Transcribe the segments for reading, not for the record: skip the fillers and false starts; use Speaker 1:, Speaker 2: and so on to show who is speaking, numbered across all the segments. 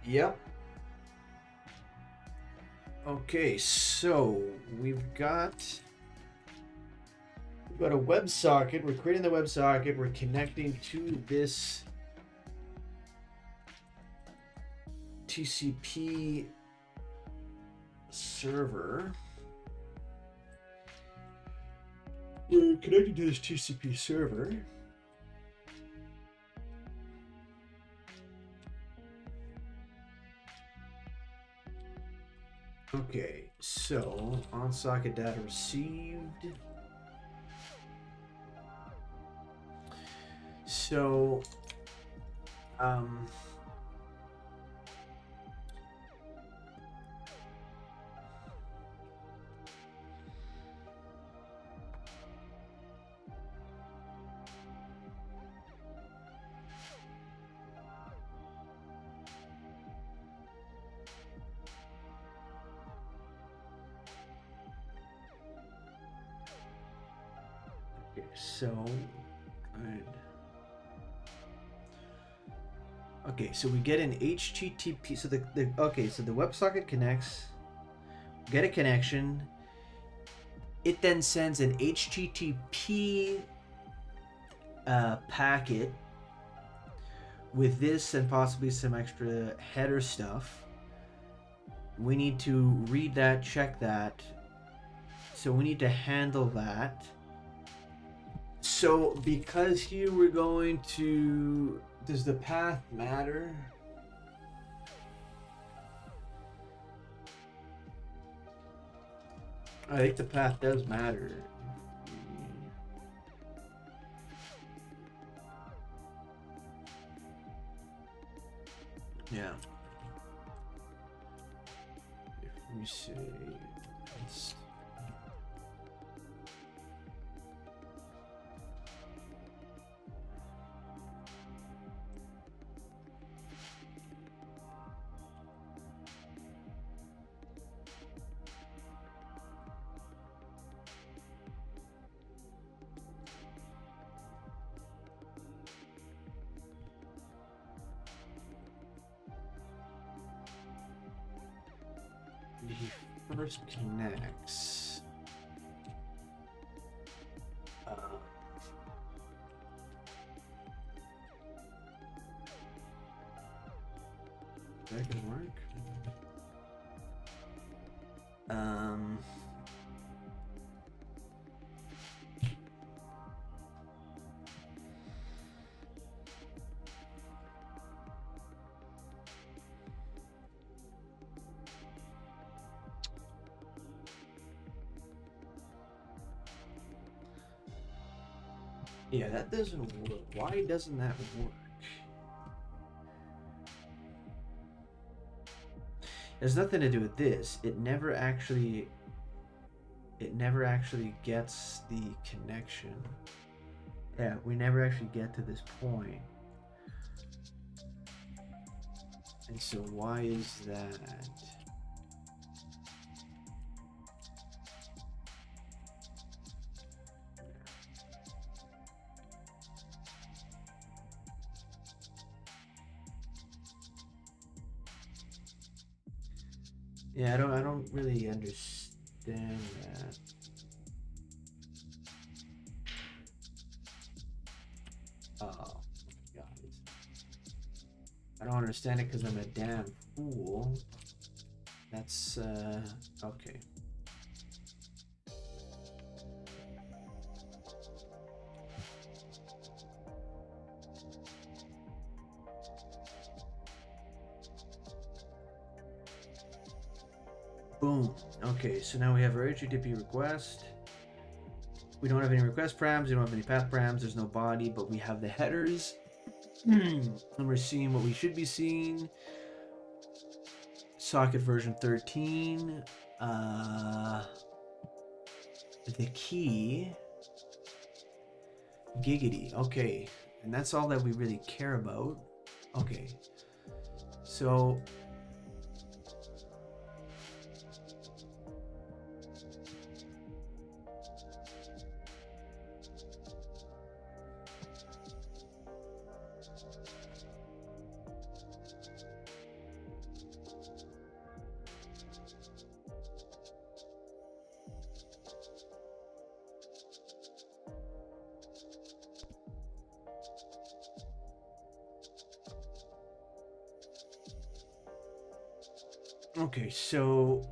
Speaker 1: Yep. Okay, so we've got a WebSocket. We're creating the WebSocket. We're connecting to this TCP server. We're connecting to this TCP server. Okay, so on socket data received. So, um, okay, so good. Okay, so we get an HTTP. So so the WebSocket connects. Get a connection. It then sends an HTTP packet with this and possibly some extra header stuff. We need to read that, check that. So we need to handle that. So because here we're going to, does the path matter? I think the path does matter. Yeah. If we say it's the first connects. That can work. Um. Yeah, that doesn't work. Why doesn't that work? It has nothing to do with this. It never actually gets the connection. Yeah, we never actually get to this point. And so why is that? Yeah, I don't really understand that. Oh, guys. I don't understand it because I'm a damn fool. That's okay. Boom. Okay, so now we have our HTTP request. We don't have any request params, we don't have any path params, there's no body, but we have the headers. And we're seeing what we should be seeing. Socket version 13. The key. Giggity. Okay. And that's all that we really care about. Okay. So Okay, so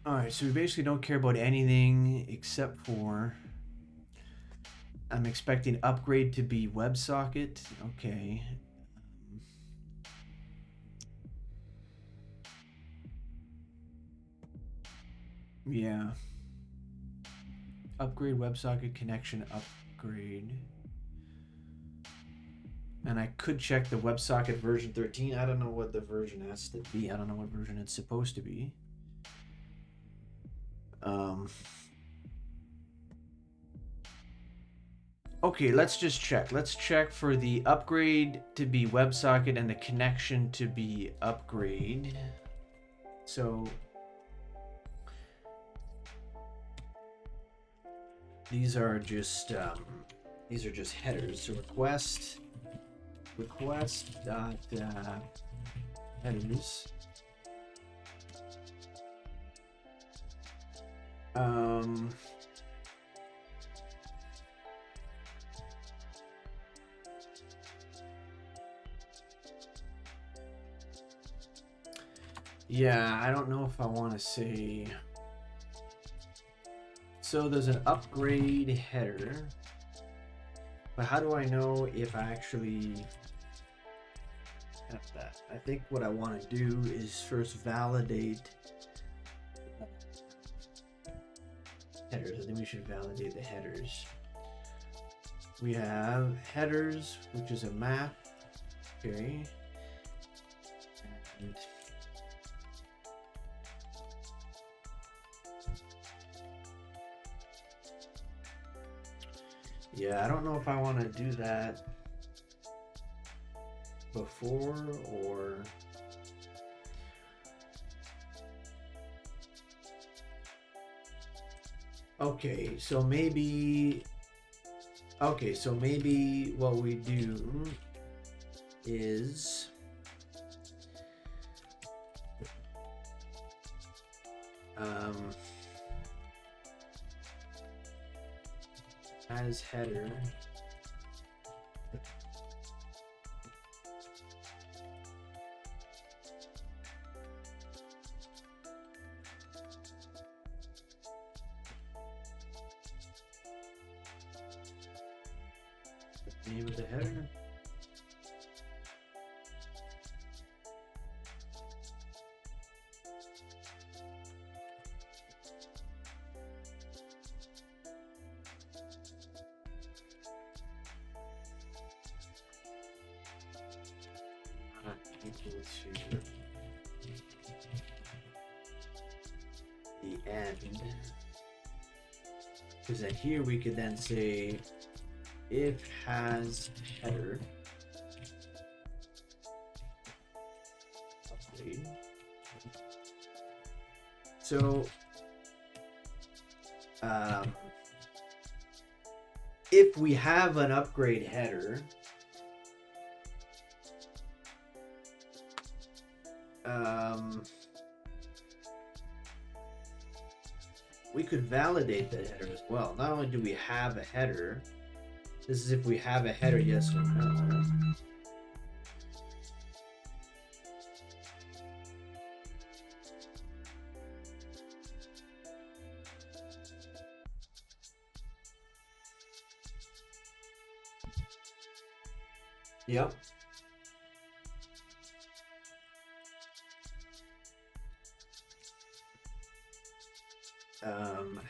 Speaker 1: all right, so we basically don't care about anything except for I'm expecting upgrade to be WebSocket. Okay. Yeah. Upgrade WebSocket connection upgrade. And I could check the WebSocket version 13. I don't know what the version has to be. I don't know what version it's supposed to be. Okay, let's just check. Let's check for the upgrade to be WebSocket and the connection to be upgrade. So these are just headers. So request dot headers. Yeah, I don't know if I want to say. So there's an upgrade header, but how do I know if I actually have that? I think what I want to do is first validate headers. I think we should validate the headers. We have headers, which is a map. Okay. And yeah, I don't know if I want to do that before or okay, so maybe what we do is as header name of the header. Equal to the end, because then here we could then say if has header upgrade. So if we have an upgrade header, we could validate the header as well. Not only do we have a header, this is if we have a header, yes or no. Yep.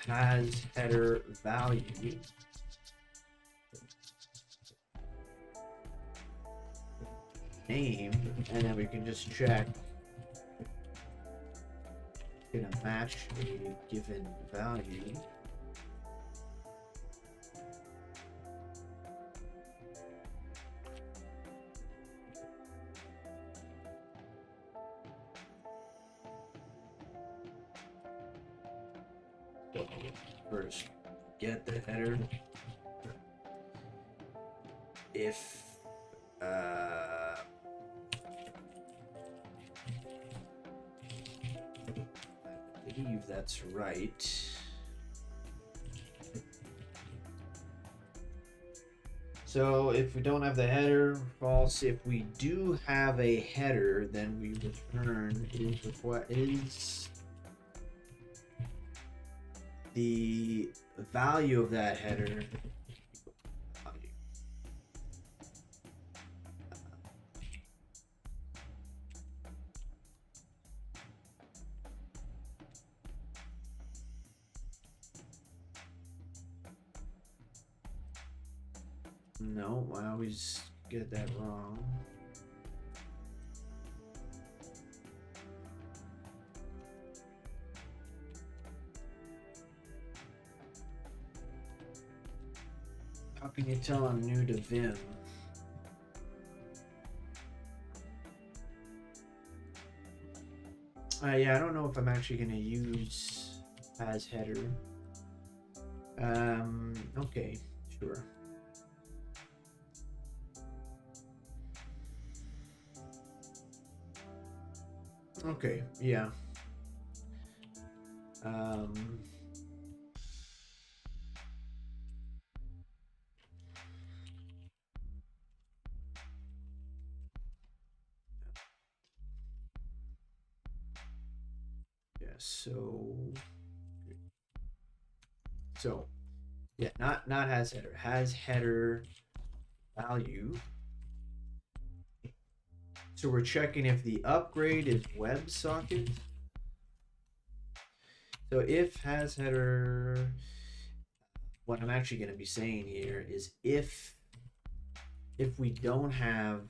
Speaker 1: Has header value name, and then we can just check gonna match a given value. First, get the header. If I believe that's right. So if we don't have the header, false. If we do have a header, then we return is the value of that header. No, I always get that wrong. How can you tell I'm new to Vim? Yeah, I don't know if I'm actually going to use as header. Okay, sure. Okay, yeah. Yeah, so yeah, not has header value. So we're checking if the upgrade is WebSocket. So if has header, what I'm actually going to be saying here is if we don't have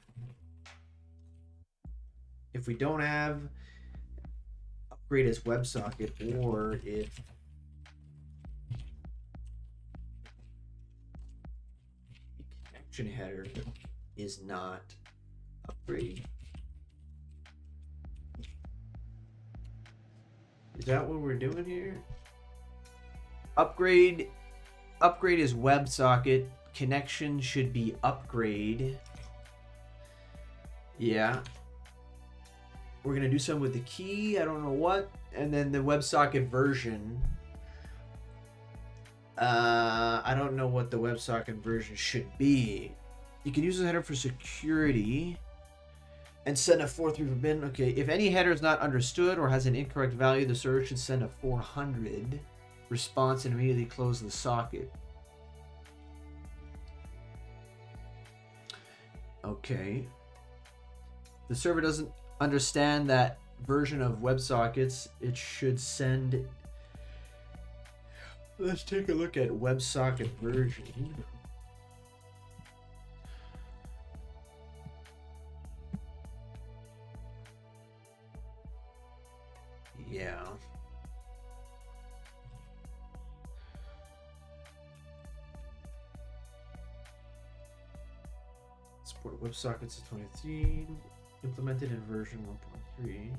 Speaker 1: upgrade as WebSocket, or if the connection header is not upgrade. Is that what we're doing here? Upgrade is WebSocket. Connection should be upgrade. Yeah. We're gonna do something with the key. I don't know what. And then the WebSocket version. I don't know what the WebSocket version should be. You can use the header for security. And send a 403 bin. Okay, if any header is not understood or has an incorrect value, the server should send a 400 response and immediately close the socket. Okay. The server doesn't understand that version of WebSockets. It should send. Let's take a look at WebSocket version. Yeah. Support WebSockets at 23, implemented in version 1.3.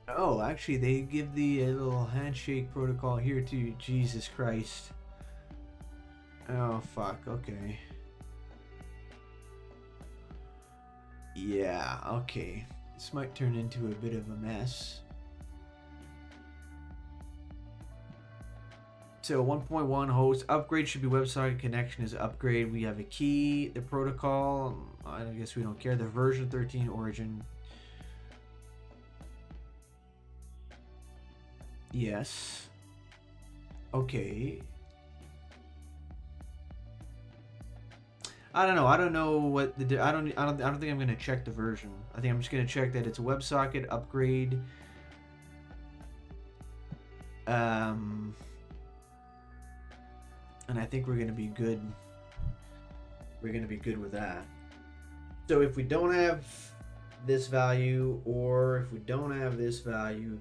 Speaker 1: Oh, actually, they give the little handshake protocol here too. Jesus Christ. Oh, fuck. Okay. Yeah, okay. This might turn into a bit of a mess. So 1.1 host upgrade should be WebSocket connection is upgrade. We have a key, the protocol. I guess we don't care. The version 13 origin. Yes. Okay. I don't know. I don't know what the. I don't think I'm gonna check the version. I think I'm just gonna check that it's a WebSocket upgrade. And I think we're gonna be good. We're gonna be good with that. So if we don't have this value, or if we don't have this value,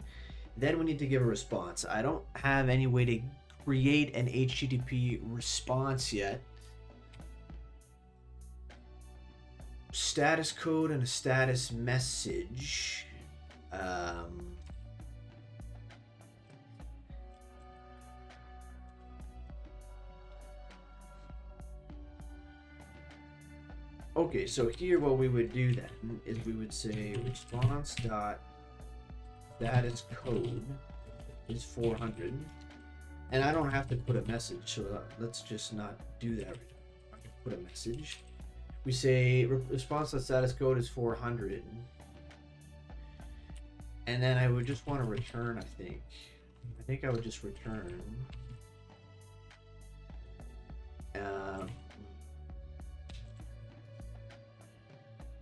Speaker 1: then we need to give a response. I don't have any way to create an HTTP response yet. Status code and a status message. Okay, so here what we would do then is we would say response dot status code is 400. And I don't have to put a message, so let's just not do that. I can put a message. We say response status code is 400. And then I would just want to return, I think. I think I would just return.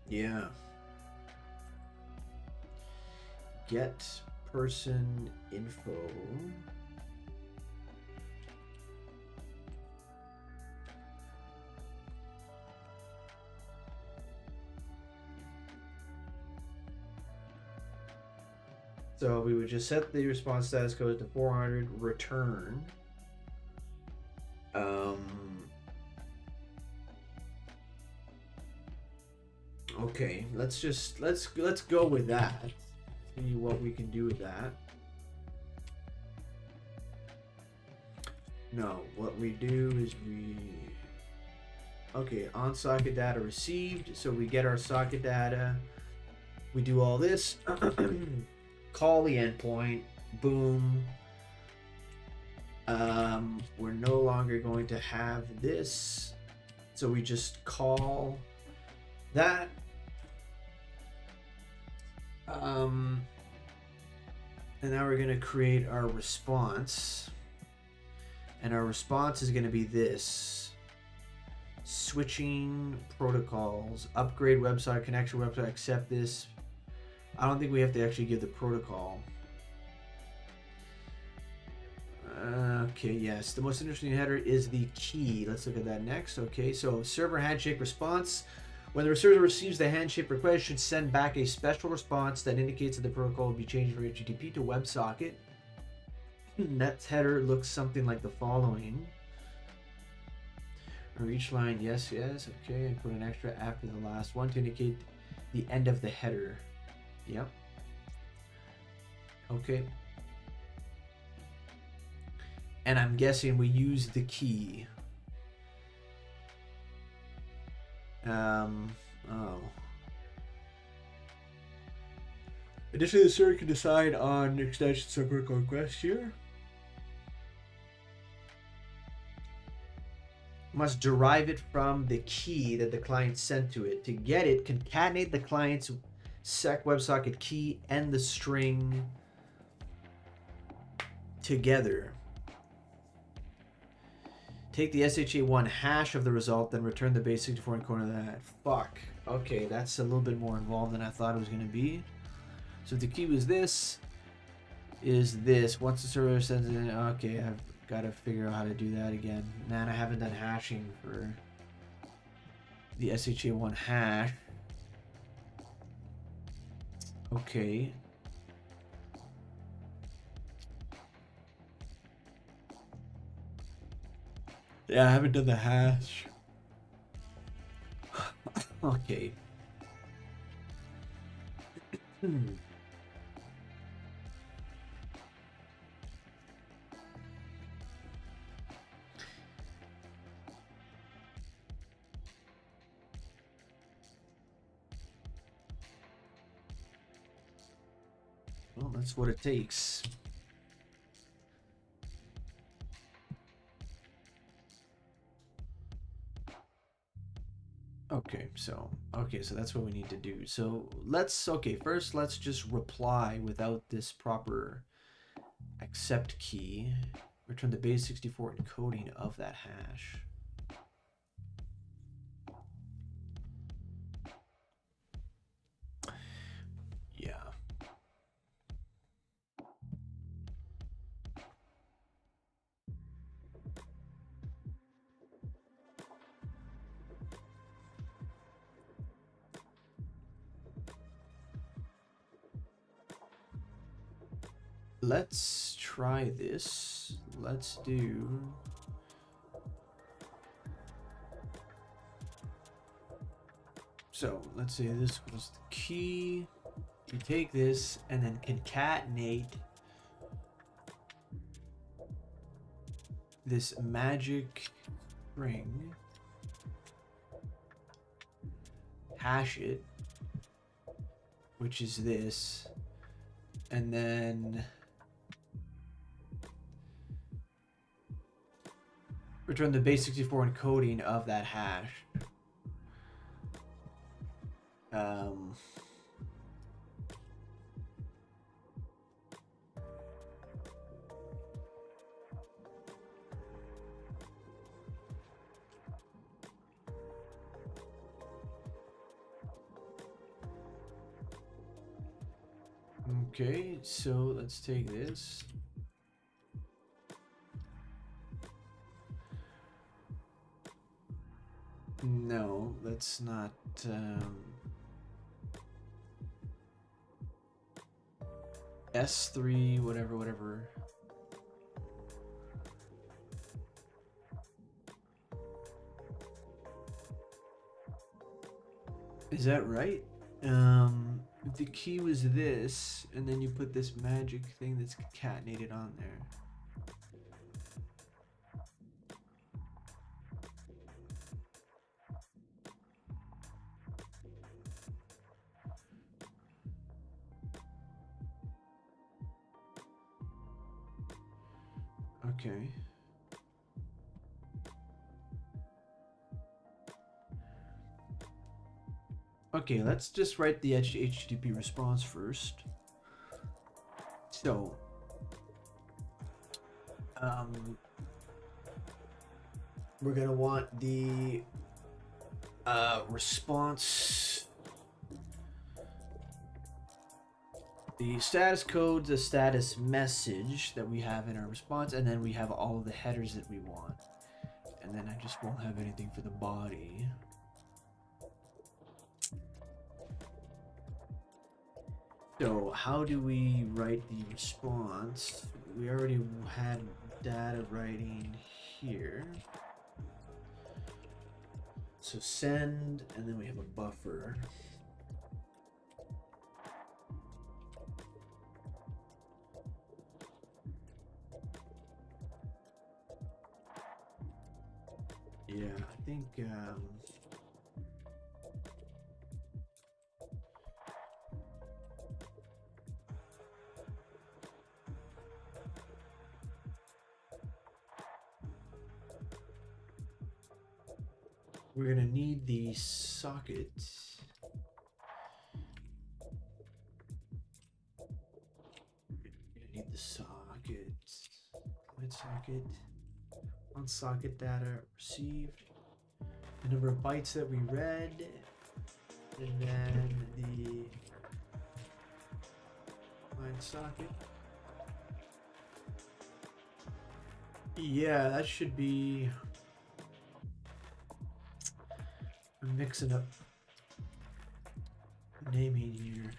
Speaker 1: Yeah. Get person info. So we would just set the response status code to 400, return. Okay, let's go with that. See what we can do with that. No, what we do is on socket data received, so we get our socket data. We do all this. Call the endpoint, boom. We're no longer going to have this, so we just call that. And now we're going to create our response, and our response is going to be this: switching protocols, upgrade website connection, website accept this. I don't think we have to actually give the protocol. Okay, yes. The most interesting header is the key. Let's look at that next. Okay, so server handshake response. When the server receives the handshake request, should send back a special response that indicates that the protocol will be changed from HTTP to WebSocket. That header looks something like the following. For each line, yes, yes. Okay, and put an extra after the last one to indicate the end of the header. Yep. Okay. And I'm guessing we use the key. Additionally, the server can decide on extension server request here. Must derive it from the key that the client sent to it. To get it, concatenate the client's sec WebSocket key and the string together. Take the SHA1 hash of the result, then return the base 64 encoding of that. Fuck. Okay, that's a little bit more involved than I thought it was going to be. So if the key was this, is this. Once the server sends it in, okay, I've got to figure out how to do that again. Man, I haven't done hashing for the SHA1 hash. Okay. Yeah, I haven't done the hash. Okay. Well, that's what it takes. Okay, so that's what we need to do. So first let's just reply without this proper accept key. Return the base 64 encoding of that hash. Yeah. Let's try this. Let's do... So let's say this was the key. You take this and then concatenate this magic string, hash it, which is this, and then return the base 64 encoding of that hash. Um, okay, so let's take this. No, that's not. S3, whatever. Is that right? If the key was this, and then you put this magic thing that's concatenated on there. Okay. Okay, let's just write the HTTP response first. So, we're gonna want the response, the status code, the status message that we have in our response, and then we have all of the headers that we want. And then I just won't have anything for the body. So how do we write the response? We already had data writing here. So send, and then we have a buffer. Yeah, I think we're gonna need the socket. We're gonna need the socket. Commit socket. On socket data received. The number of bytes that we read. And then the line socket. Yeah, that should be. I'm mixing up naming here.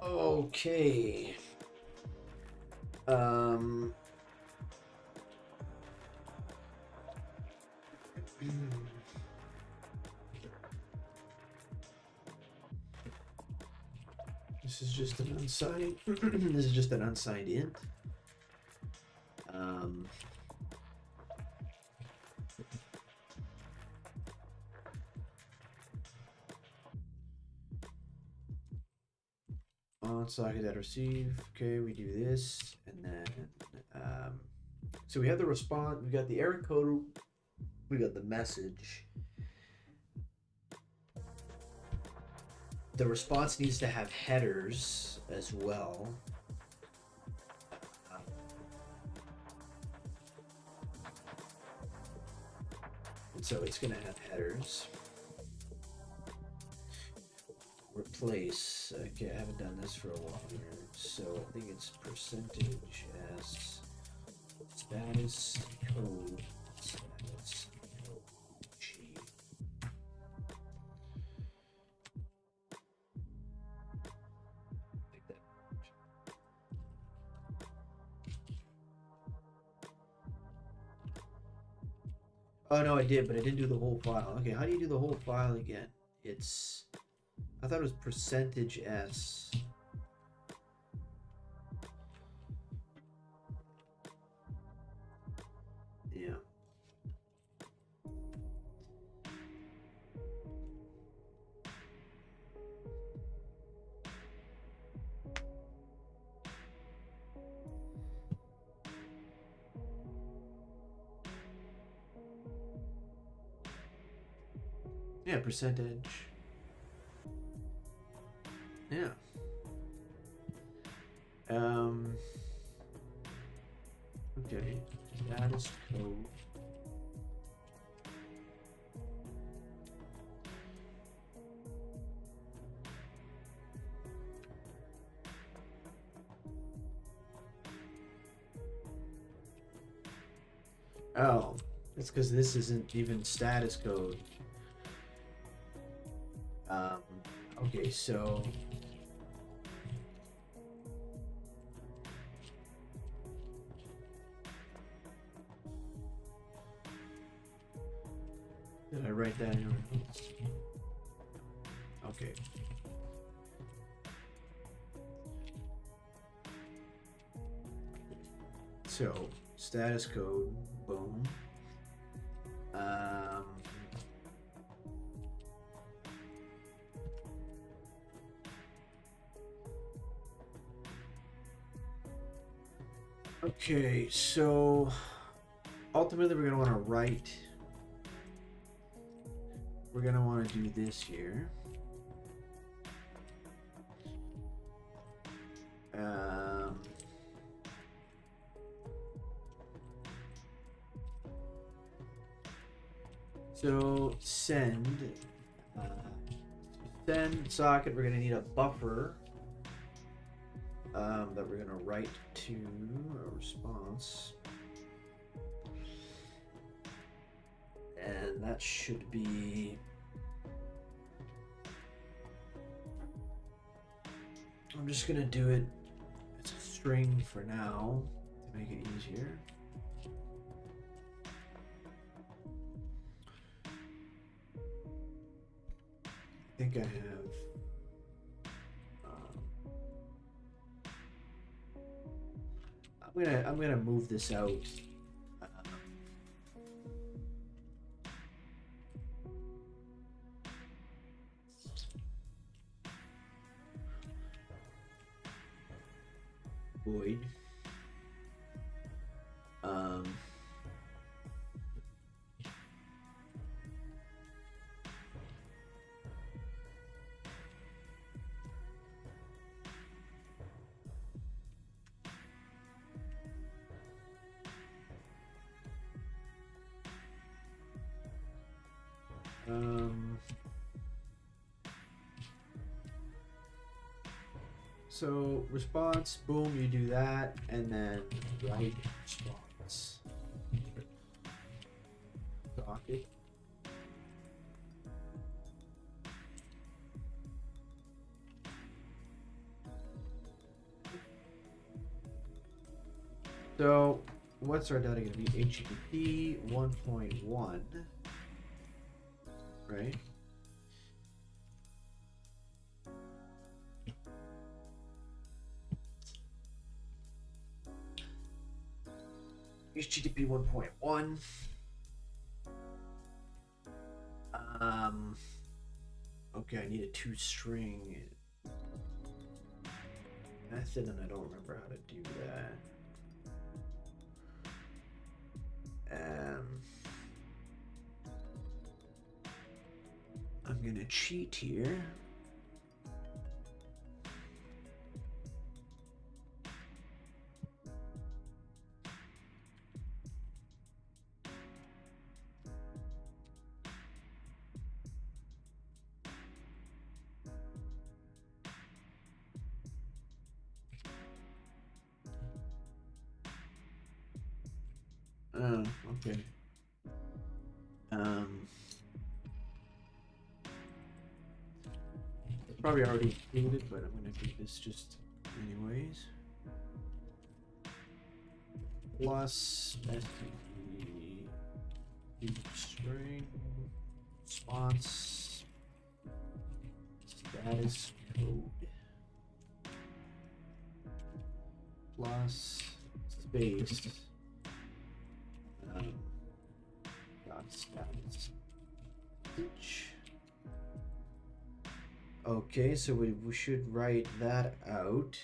Speaker 1: Okay. This is just an unsigned. This is just an unsigned int. On socket data receive. Okay, we do this, and then so we have the response. We got the error code. We got the message. The response needs to have headers as well. And so it's going to have headers. Replace. Okay, I haven't done this for a while here. So I think it's percentage s status code status code G. Take that. Oh no, I did, but I didn't do the whole file. Okay, how do you do the whole file again? It's, I thought it was percentage s. Yeah. Yeah, percentage. Yeah. Okay. Status code. Oh, it's because this isn't even status code. Um, okay, so did I write that in? Okay. So status code, boom. Um, okay, so ultimately we're gonna want to write. We're gonna want to do this here. So send socket. We're gonna need a buffer that we're gonna write to a response, and that should be. I'm just gonna do it as a string for now to make it easier. I think I have. I'm gonna move this out. Void. So response, boom, you do that, and then write response. Socket. So what's our data going to be? HTTP 1.1, right? HTTP 1.1. Okay, I need a two-string method, and I don't remember how to do that. I'm gonna cheat here. Okay. It's probably already included, but I'm gonna do this just anyways. Plus std string response status code plus space dot status. Okay, so we should write that out.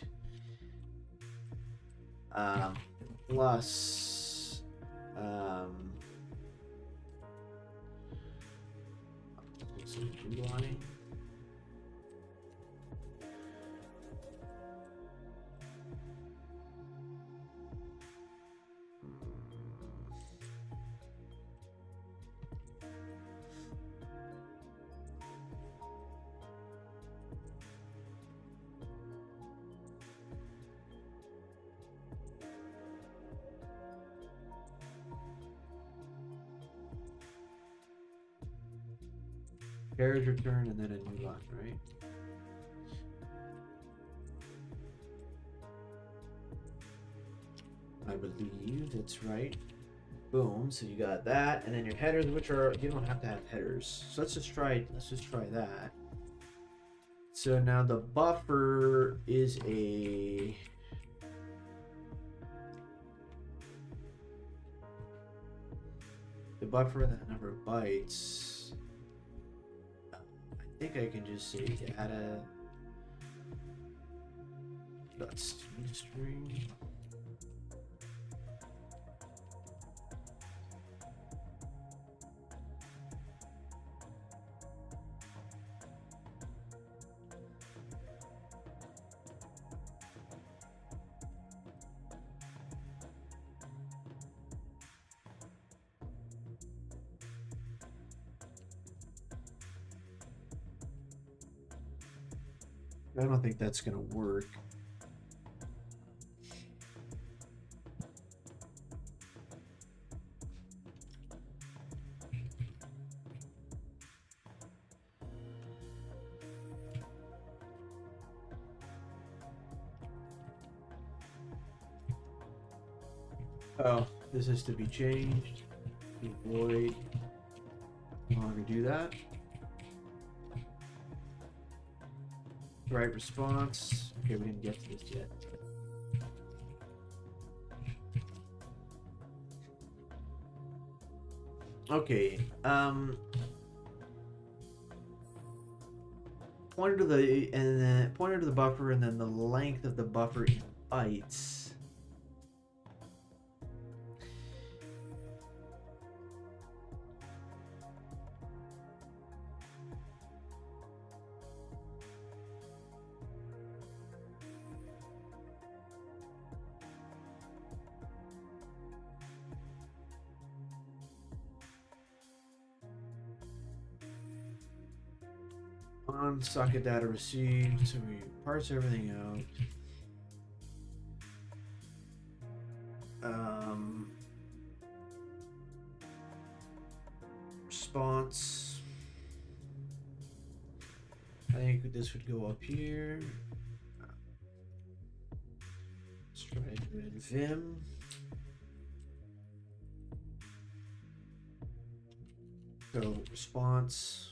Speaker 1: Plus so a new line. Carriage return and then a new line, right? I believe that's right. Boom. So you got that, and then your headers, which are you don't have to have headers. So let's just try that. So now the buffer is a buffer and the number of bytes. I think I can just say data dot string. I don't think that's gonna work. Oh, this is to be changed. Void. No longer do that. Right response. Okay, we didn't get to this yet. Okay. Pointer to the buffer, and then the length of the buffer in bytes. On socket data received, so we parse everything out. Response. I think this would go up here. Let's try to do it in Vim. So response.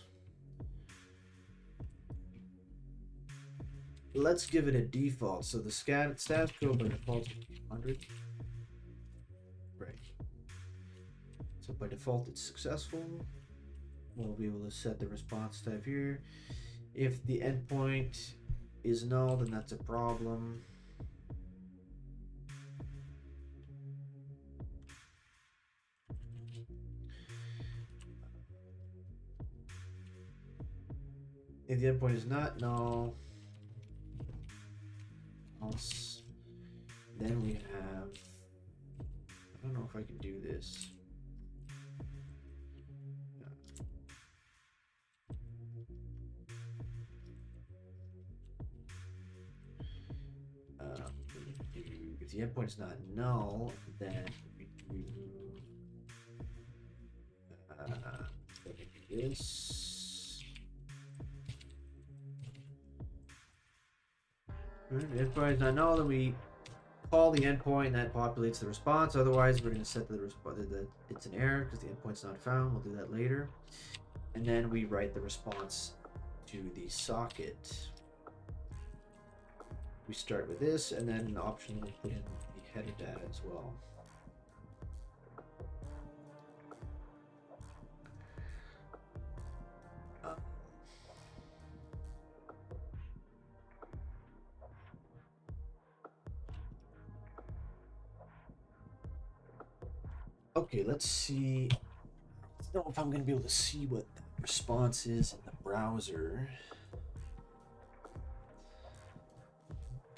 Speaker 1: Let's give it a default. So the status code by default is 100. Right. So by default it's successful. We'll be able to set the response type here. If the endpoint is null, then that's a problem. If the endpoint is not null, then we have, I don't know if I can do this. If the endpoint is not null, then we do this. If the endpoint is not null, then we call the endpoint and that populates the response. Otherwise, we're going to set the response that it's an error because the endpoint's not found. We'll do that later. And then we write the response to the socket. We start with this, and then an option will put in the header data as well. Okay, let's see. I don't know if I'm going to be able to see what the response is in the browser.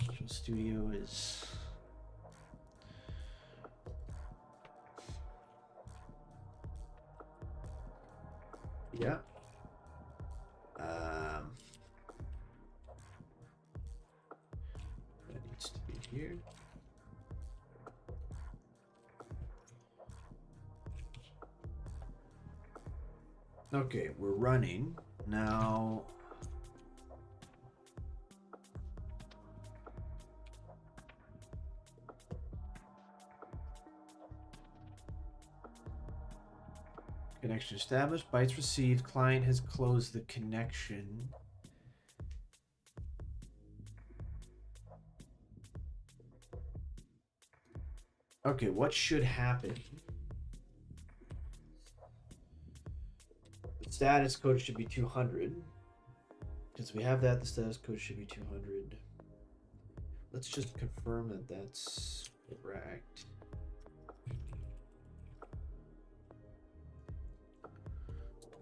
Speaker 1: Visual Studio is... Yeah. That needs to be here. Okay, we're running now. Connection established. Bytes received. Client has closed the connection. Okay, what should happen? The status code should be 200. Because we have that, the status code should be 200. Let's just confirm that that's correct.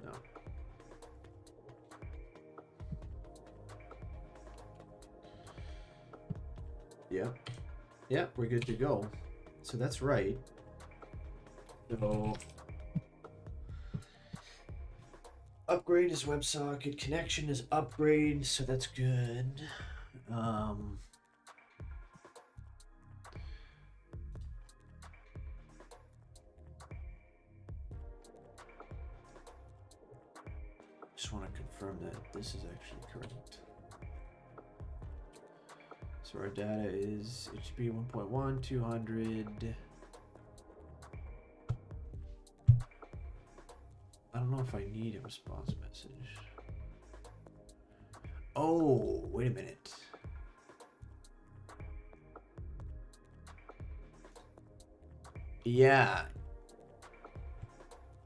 Speaker 1: No. Yep. Yep, we're good to go. So that's right. So upgrade is WebSocket. Connection is upgrade, so that's good. Just want to confirm that this is actually correct. So our data is HTTP 1.1, 200. I don't know if I need a response message. Oh, wait a minute. Yeah.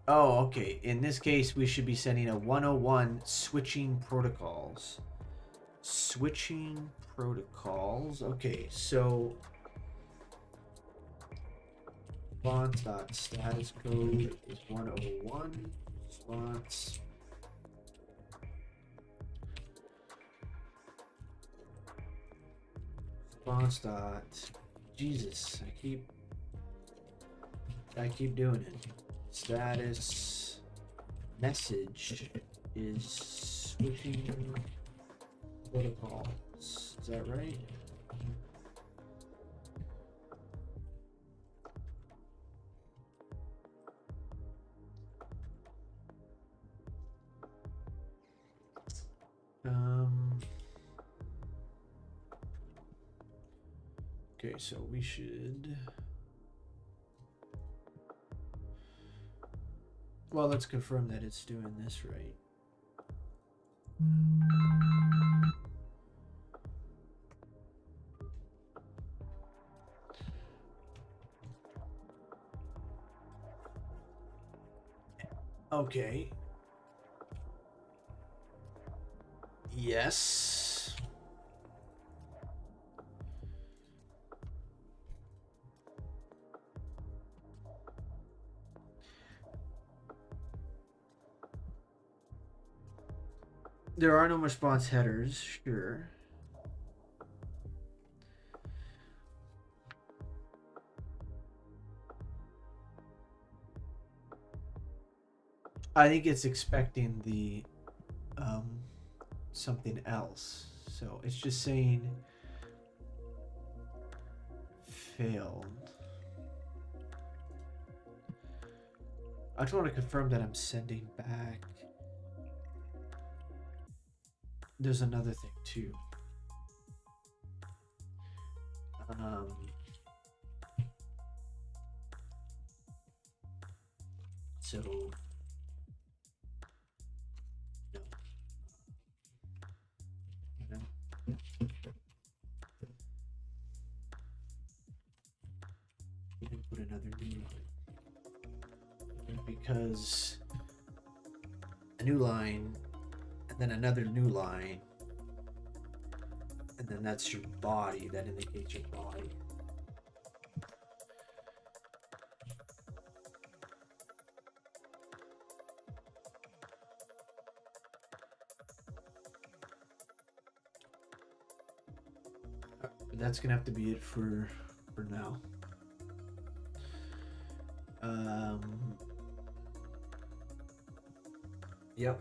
Speaker 1: Oh, okay. In this case, we should be sending a 101 switching protocols. Switching protocols. Okay, so response.status code is 101. Response. Response dot. Jesus, I keep doing it. Status message is switching protocols. Is that right? Okay, so we should. Well, let's confirm that it's doing this right. Okay. Yes. There are no response headers, sure. I think it's expecting the something else. So it's just saying failed. I just want to confirm that I'm sending back. There's another thing too. So no. We can put another new line because a new line and then another new line and then that's your body. That indicates your body. that's gonna have to be it for now. Um, yep.